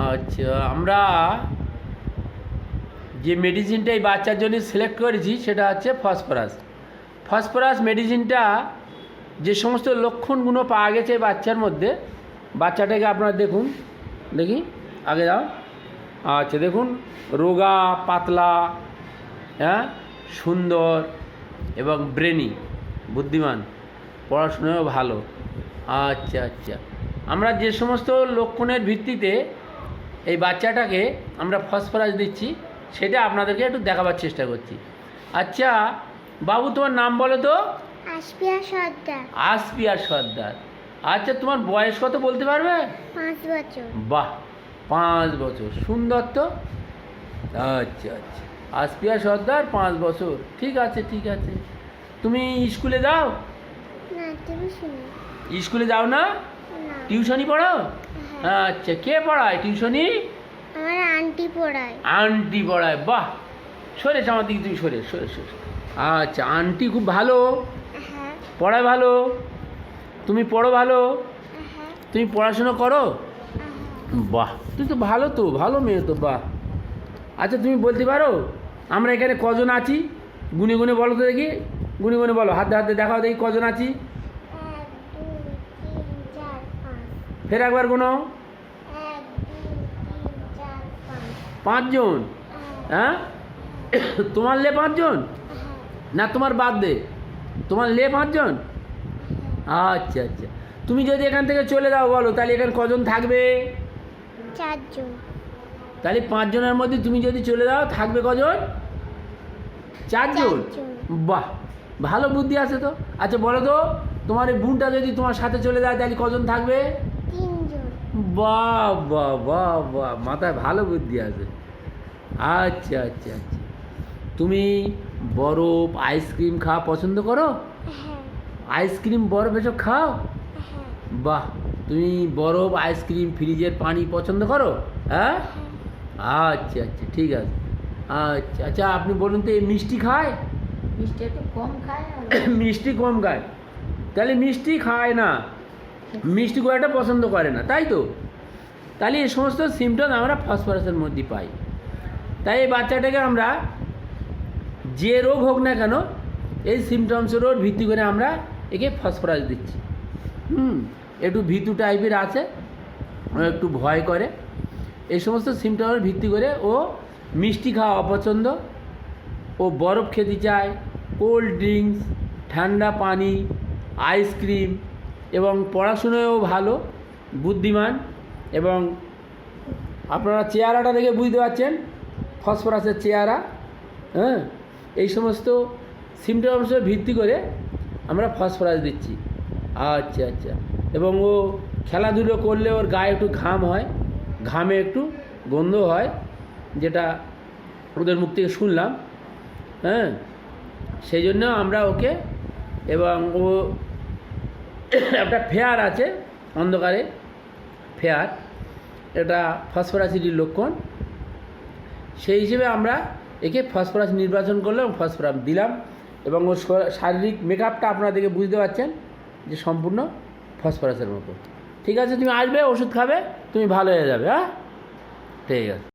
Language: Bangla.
আচ্ছা, আমরা যে মেডিসিনটা এই বাচ্চার জন্য সিলেক্ট করেছি সেটা হচ্ছে ফসফরাস। ফসফরাস মেডিসিনটা যে সমস্ত লক্ষণগুলো পাওয়া গেছে এই বাচ্চার মধ্যে, বাচ্চাটাকে আপনারা দেখুন, দেখি আগে যাও। আচ্ছা দেখুন, রোগা পাতলা, হ্যাঁ, সুন্দর এবং ব্রেনি, বুদ্ধিমান, পড়াশোনাও ভালো। আচ্ছা আচ্ছা, আমরা যে সমস্ত লক্ষণের ভিত্তিতে এই বাচ্চাটাকে আমরা ফসফরাস দিচ্ছি সেটা আপনাদেরকে একটু দেখাবার চেষ্টা করছি। আচ্ছা বাবু, তোমার নাম বলো তো? আসপিয়া সর্দার। আসপিয়া সর্দার। আচ্ছা, তোমার বয়স কত বলতে পারবে? 5 বছর। বাহ, 5 বছর, সুন্দর তো। আচ্ছা আচ্ছা, আসপিয়া সর্দার, 5 বছর, ঠিক আছে ঠিক আছে। তুমি স্কুলে যাও? না, টিউশনি। স্কুলে যাও না? না। টিউশনি পড়াও? হ্যাঁ। আচ্ছা, কে পড়ায় টিউশনি? আমার আন্টি পড়ায়। আন্টি পড়ায়, বাহ। সরে আমার দিকে, তুমি সরে সরে সরে। আচ্ছা, আন্টি খুব ভালো, হ্যাঁ। পড়ায় ভালো, তুমি পড়ো ভালো, হ্যাঁ। তুমি পড়াশোনা করো? বাহ, তুই তো ভালো, তো ভালো মেয়ে তো, বাহ। আচ্ছা তুমি বলতে পারো আমরা এখানে কজন আছি? গুনে গুনে বলো তো দেখি, গুনে গুনে বলো, হাতে হাতে দেখাও দেখি কজন আছি। 1 2 3 4 5। ফের একবার গুনো। 1 2 3 4 5। 5 জন? হ্যাঁ, তোমার লে 5 জন না তোমার বাদ দে, তোমার লে 5 জন? আচ্ছা আচ্ছা, তুমি যদি এখান থেকে চলে যাও বলো তাহলে এখানে কজন থাকবে? 4 জন। তাহলে 5 জনের মধ্যে তুমি যদি চলে যাও থাকবে কজন? 4 জন। বাহ, ভালো বুদ্ধি আছে তো। আচ্ছা বলো তো, তোমার এই বোনটা যদি তোমার সাথে চলে যায় তাহলে কজন থাকবে? 3 জন। বাহ বাহ বাহ বাহ, মাথায় ভালো বুদ্ধি আছে। আচ্ছা আচ্ছা আচ্ছা, তুমি বরফ আইসক্রিম খাওয়া পছন্দ করো? হ্যাঁ। আইসক্রিম বরফ এসব খাও? হ্যাঁ। বাহ, তুমি বরফ আইসক্রিম ফ্রিজের পানি পছন্দ করো? হ্যাঁ, আচ্ছা আচ্ছা ঠিক আছে। আচ্ছা আচ্ছা, আপনি বলুন তো এই মিষ্টি খায়? মিষ্টি একটু কম খায়। মিষ্টি কম খায়, তাহলে মিষ্টি খায় না, মিষ্টি খুব একটা পছন্দ করে না, তাই তো? তাহলে এই সমস্ত সিমটম আমরা ফসফরাসের মধ্যে পাই। তাই এই বাচ্চাটাকে আমরা যে রোগ হোক না কেন এই সিমটমসের ওপর ভিত্তি করে আমরা একে ফসফরাস দিচ্ছি। একটু ভীতু টাইপের আছে, একটু ভয় করে, এই সমস্ত সিমটমের ভিত্তি করে ও মিষ্টি খাওয়া অপছন্দ, ও বরফ খেতে চায়, কোল্ড ড্রিঙ্কস, ঠান্ডা পানি, আইসক্রিম, এবং পড়াশুনোয়ও ভালো, বুদ্ধিমান, এবং আপনারা চেহারাটা দেখে বুঝতে পারছেন ফসফরাসের চেহারা। হ্যাঁ, এই সমস্ত সিমটমসের ভিত্তি করে আমরা ফসফরাস দিচ্ছি। আচ্ছা আচ্ছা, এবং ও খেলাধুলো করলে ওর গায়ে একটু ঘাম হয়, ঘামে একটু গন্ধ হয়, যেটা ওদের মুখ থেকে শুনলাম। হ্যাঁ, সেই জন্য আমরা ওকে, এবং ও একটা ফেয়ার আছে অন্ধকারে, ফেয়ার, এটা ফসফরাসিটির লক্ষণ। সেই হিসেবে আমরা একে ফসফরাস নির্বাচন করলাম, ফসফরাস দিলাম, এবং ওর শারীরিক মেকআপটা আপনারা দেখে বুঝতে পারছেন যে সম্পূর্ণ ফসফরাসের মতো। ঠিক আছে, তুমি আসবে, ওষুধ খাবে, তুমি ভালো হয়ে যাবে। হ্যাঁ, ঠিক আছে।